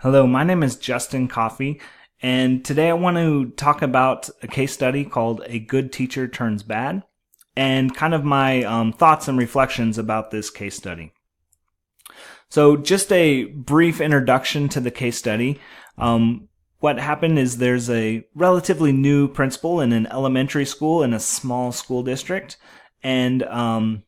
Hello, my name is Justin Coffey, and today I want to talk about a case study called A Good Teacher Turns Bad, and kind of my thoughts and reflections about this case study. So just a brief introduction to the case study. What happened is there's a relatively new principal in an elementary school in a small school district, and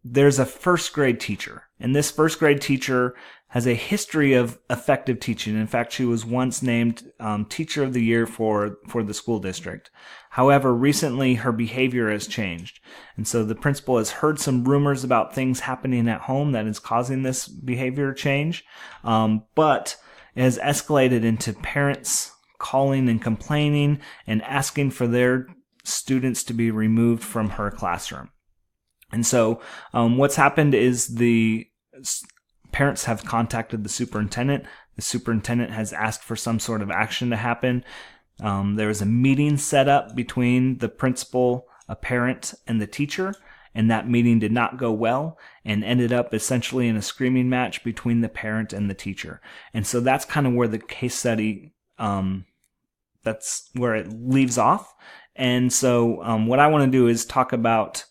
there's a first grade teacher. And this first grade teacher has a history of effective teaching. In fact, she was once named Teacher of the Year for the school district. However, recently her behavior has changed. And so the principal has heard some rumors about things happening at home that is causing this behavior change. But it has escalated into parents calling and complaining and asking for their students to be removed from her classroom. And so what's happened is the parents have contacted the superintendent. The superintendent has asked for some sort of action to happen. There was a meeting set up between the principal, a parent, and the teacher, and that meeting did not go well and ended up essentially in a screaming match between the parent and the teacher. And so that's kind of where the case study, that's where it leaves off. And so what I want to do is talk about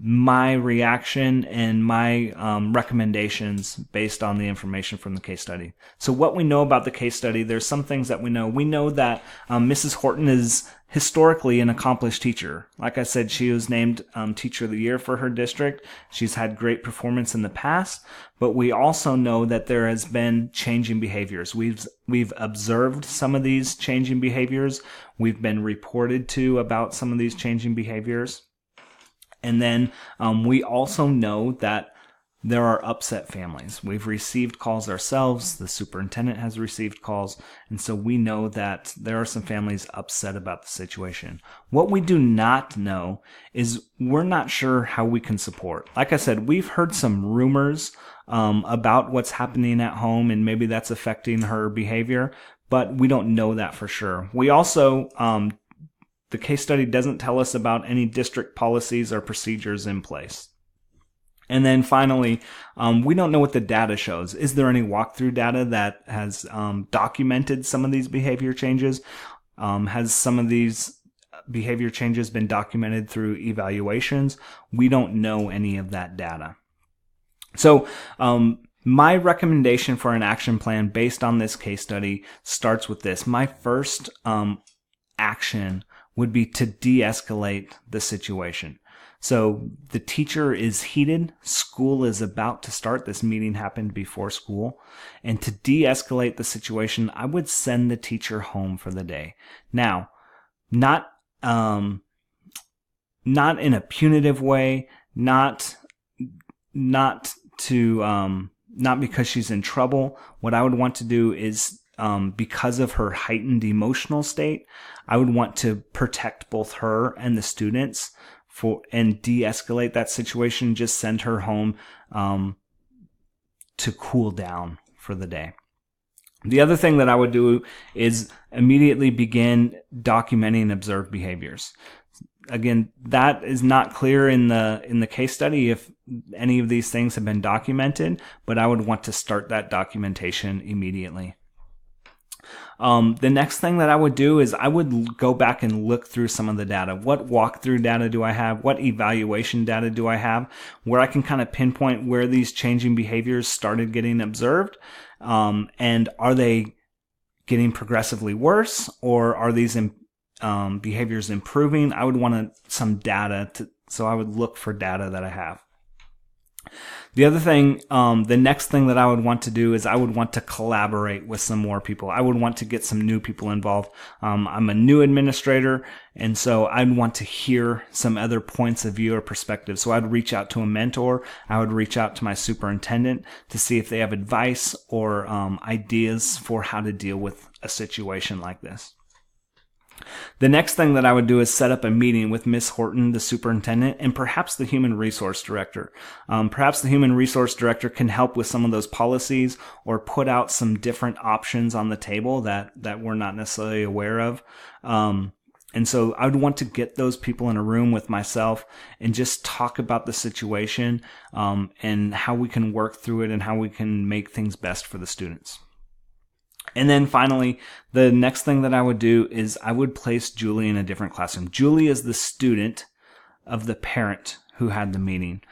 my reaction and my recommendations based on the information from the case study. So what we know about the case study, there's some things that we know. We know that Mrs. Horton is historically an accomplished teacher. Like I said, she was named Teacher of the Year for her district. She's had great performance in the past, but we also know that there has been changing behaviors. We've observed some of these changing behaviors. We've been reported to about some of these changing behaviors. And then we also know that there are upset families. We've received calls ourselves. The superintendent has received calls. And so we know that there are some families upset about the situation. What we do not know is we're not sure how we can support. Like I said, we've heard some rumors about what's happening at home, and maybe that's affecting her behavior, but we don't know that for sure. We also the case study doesn't tell us about any district policies or procedures in place. And then finally, we don't know what the data shows. Is there any walkthrough data that has documented some of these behavior changes? Has some of these behavior changes been documented through evaluations? We don't know any of that data. So my recommendation for an action plan based on this case study starts with this. My first action would be to de-escalate the situation. So the teacher is heated. School is about to start. This meeting happened before school. And to de-escalate the situation, I would send the teacher home for the day. Now, not in a punitive way, not because she's in trouble. What I would want to do is because of her heightened emotional state, I would want to protect both her and the students and de-escalate that situation. Just send her home to cool down for the day. The other thing that I would do is immediately begin documenting observed behaviors. Again, that is not clear in the case study if any of these things have been documented, but I would want to start that documentation immediately. The next thing that I would do is I would go back and look through some of the data. What walkthrough data do I have? What evaluation data do I have? Where I can kind of pinpoint where these changing behaviors started getting observed. And are they getting progressively worse, or are these behaviors improving? I would want some data, so I would look for data that I have. The other thing, the next thing that I would want to do is I would want to collaborate with some more people. I would want to get some new people involved. I'm a new administrator, and so I'd want to hear some other points of view or perspective. So I'd reach out to a mentor. I would reach out to my superintendent to see if they have advice or ideas for how to deal with a situation like this. The next thing that I would do is set up a meeting with Miss Horton, the superintendent, and perhaps the human resource director. Perhaps the human resource director can help with some of those policies or put out some different options on the table that we're not necessarily aware of. And so I would want to get those people in a room with myself and just talk about the situation and how we can work through it and how we can make things best for the students. And then finally, the next thing that I would do is I would place Julie in a different classroom. Julie is the student of the parent who had the meeting.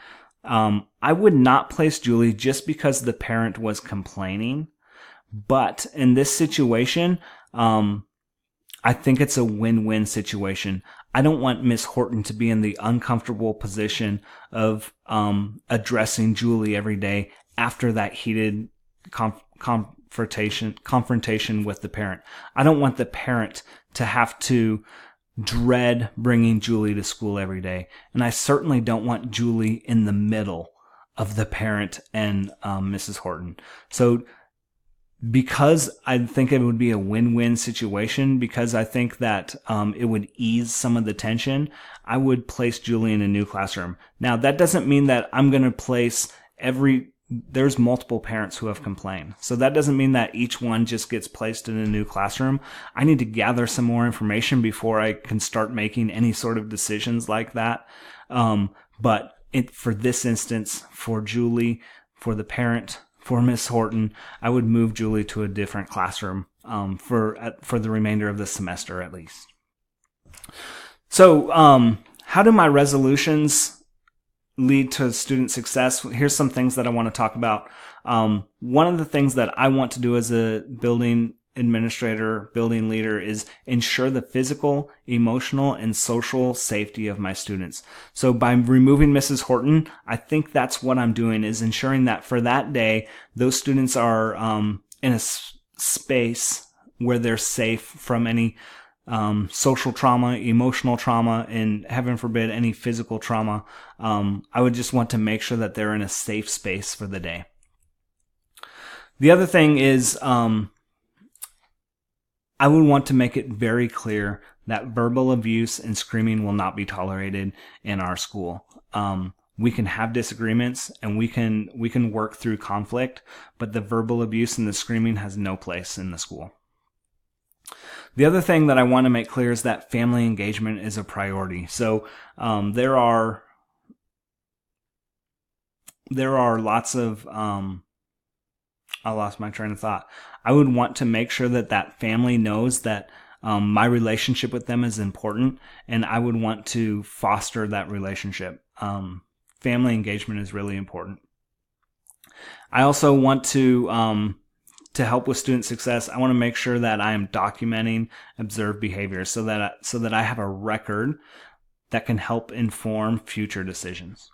I would not place Julie just because the parent was complaining. But in this situation, I think it's a win-win situation. I don't want Miss Horton to be in the uncomfortable position of addressing Julie every day after that heated confrontation with the parent. I don't want the parent to have to dread bringing Julie to school every day. And I certainly don't want Julie in the middle of the parent and Mrs. Horton. So because I think it would be a win-win situation, because I think that it would ease some of the tension, I would place Julie in a new classroom. Now, that doesn't mean that I'm going to place there's multiple parents who have complained. So that doesn't mean that each one just gets placed in a new classroom. I need to gather some more information before I can start making any sort of decisions like that. But for this instance, for Julie, for the parent, for Miss Horton, I would move Julie to a different classroom for the remainder of the semester at least. So how do my resolutions lead to student success? Here's some things that I want to talk about. One of the things that I want to do as a building administrator, building leader, is ensure the physical, emotional, and social safety of my students. So by removing Mrs. Horton, I think that's what I'm doing, is ensuring that for that day, those students are in a space where they're safe from any social trauma, emotional trauma, and heaven forbid any physical trauma. I would just want to make sure that they're in a safe space for the day. The other thing is I would want to make it very clear that verbal abuse and screaming will not be tolerated in our school. We can have disagreements and we can work through conflict, but the verbal abuse and the screaming has no place in the school. The other thing that I want to make clear is that family engagement is a priority. So there are lots of I lost my train of thought. I would want to make sure that family knows that my relationship with them is important, and I would want to foster that relationship. Family engagement is really important. I also want to help with student success. I want to make sure that I am documenting observed behavior so that I have a record that can help inform future decisions.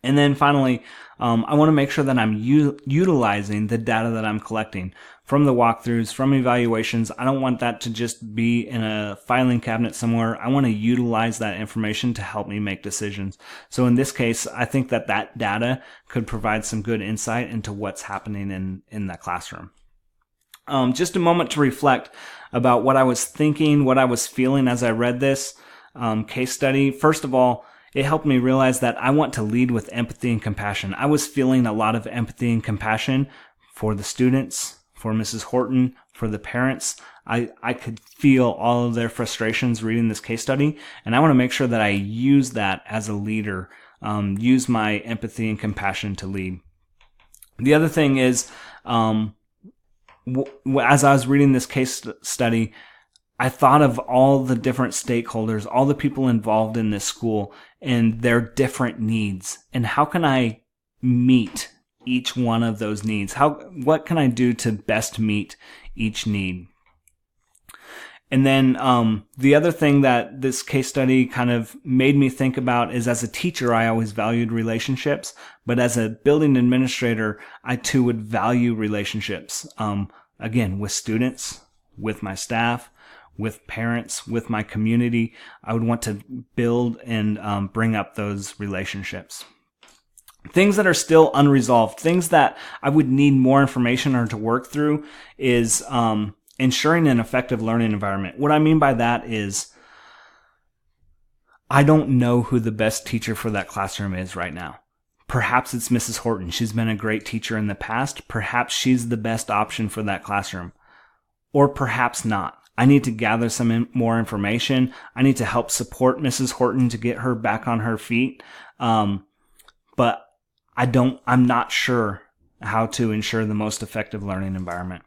And then finally, I want to make sure that I'm utilizing the data that I'm collecting from the walkthroughs, from evaluations. I don't want that to just be in a filing cabinet somewhere. I want to utilize that information to help me make decisions. So in this case, I think that data could provide some good insight into what's happening in that classroom. Just a moment to reflect about what I was thinking, what I was feeling as I read this case study. First of all, it helped me realize that I want to lead with empathy and compassion. I was feeling a lot of empathy and compassion for the students, for Mrs. Horton, for the parents. I could feel all of their frustrations reading this case study, and I want to make sure that I use that as a leader, use my empathy and compassion to lead. The other thing is, as I was reading this case study, I thought of all the different stakeholders, all the people involved in this school and their different needs. And how can I meet each one of those needs? What can I do to best meet each need? And then the other thing that this case study kind of made me think about is, as a teacher, I always valued relationships. But as a building administrator, I too would value relationships. Again, with students, with my staff, with parents, with my community. I would want to build and bring up those relationships. Things that are still unresolved, things that I would need more information or to work through, is ensuring an effective learning environment. What I mean by that is, I don't know who the best teacher for that classroom is right now. Perhaps it's Mrs. Horton. She's been a great teacher in the past. Perhaps she's the best option for that classroom. Or perhaps not. I need to gather some more information. I need to help support Mrs. Horton to get her back on her feet. But I'm not sure how to ensure the most effective learning environment.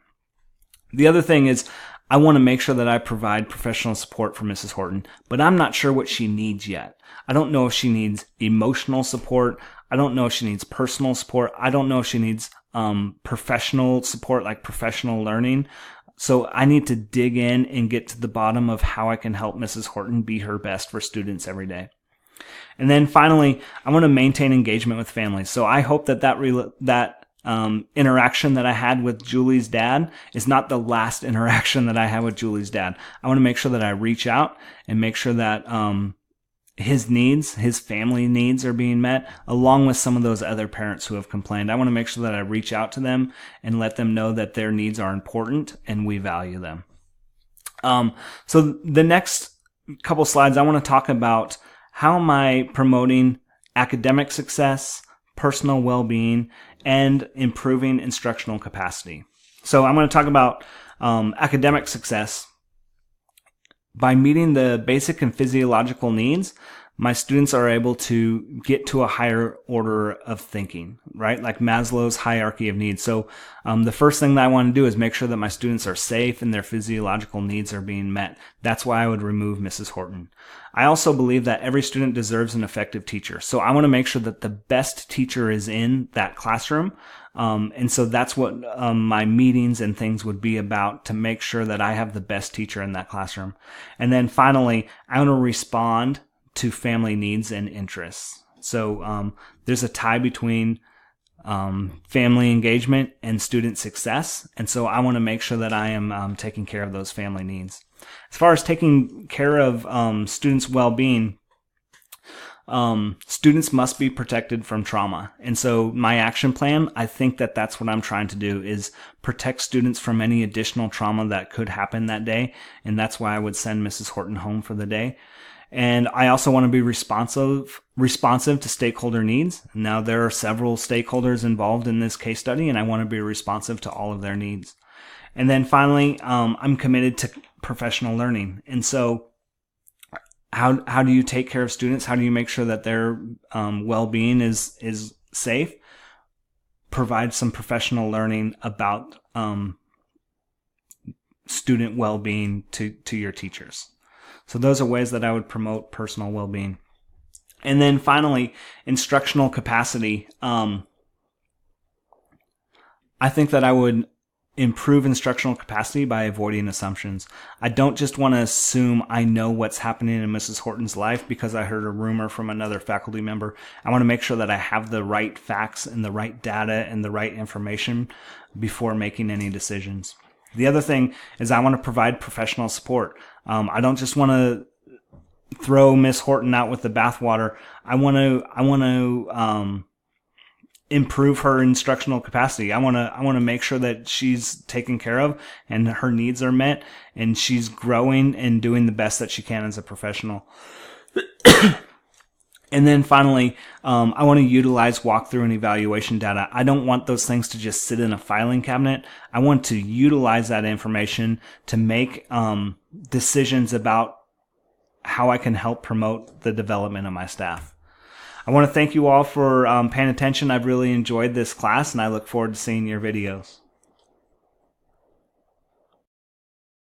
The other thing is I want to make sure that I provide professional support for Mrs. Horton, but I'm not sure what she needs yet. I don't know if she needs emotional support. I don't know if she needs personal support. I don't know if she needs professional support, like professional learning. So I need to dig in and get to the bottom of how I can help Mrs. Horton be her best for students every day. And then finally, I want to maintain engagement with families. So I hope that interaction that I had with Julie's dad is not the last interaction that I had with Julie's dad. I want to make sure that I reach out and make sure that his family needs are being met, along with some of those other parents who have complained. I want to make sure that I reach out to them and let them know that their needs are important and we value them. So the next couple slides, I want to talk about how am I promoting academic success, personal well-being, and improving instructional capacity. So I'm going to talk about academic success. By meeting the basic and physiological needs, my students are able to get to a higher order of thinking, right? Like Maslow's hierarchy of needs. So the first thing that I want to do is make sure that my students are safe and their physiological needs are being met. That's why I would remove Mrs. Horton. I also believe that every student deserves an effective teacher. So I want to make sure that the best teacher is in that classroom. And so that's what my meetings and things would be about, to make sure that I have the best teacher in that classroom. And then finally, I want to respond to family needs and interests. So there's a tie between family engagement and student success. And so I want to make sure that I am taking care of those family needs. As far as taking care of students' well-being, students must be protected from trauma. And so my action plan, I think that that's what I'm trying to do, is protect students from any additional trauma that could happen that day. And that's why I would send Mrs. Horton home for the day. And I also want to be responsive to stakeholder needs. Now, there are several stakeholders involved in this case study, and I want to be responsive to all of their needs. And then finally, I'm committed to professional learning. And so how do you take care of students? How do you make sure that their well-being is safe? Provide some professional learning about student well-being to your teachers. So those are ways that I would promote personal well-being. And then finally, instructional capacity. I think that I would improve instructional capacity by avoiding assumptions. I don't just want to assume I know what's happening in Mrs. Horton's life because I heard a rumor from another faculty member. I want to make sure that I have the right facts and the right data and the right information before making any decisions. The other thing is I want to provide professional support. I don't just want to throw Miss Horton out with the bathwater. I want to improve her instructional capacity. I want to make sure that she's taken care of and her needs are met and she's growing and doing the best that she can as a professional. And then finally, I want to utilize walkthrough and evaluation data. I don't want those things to just sit in a filing cabinet. I want to utilize that information to make decisions about how I can help promote the development of my staff. I want to thank you all for paying attention. I've really enjoyed this class, and I look forward to seeing your videos.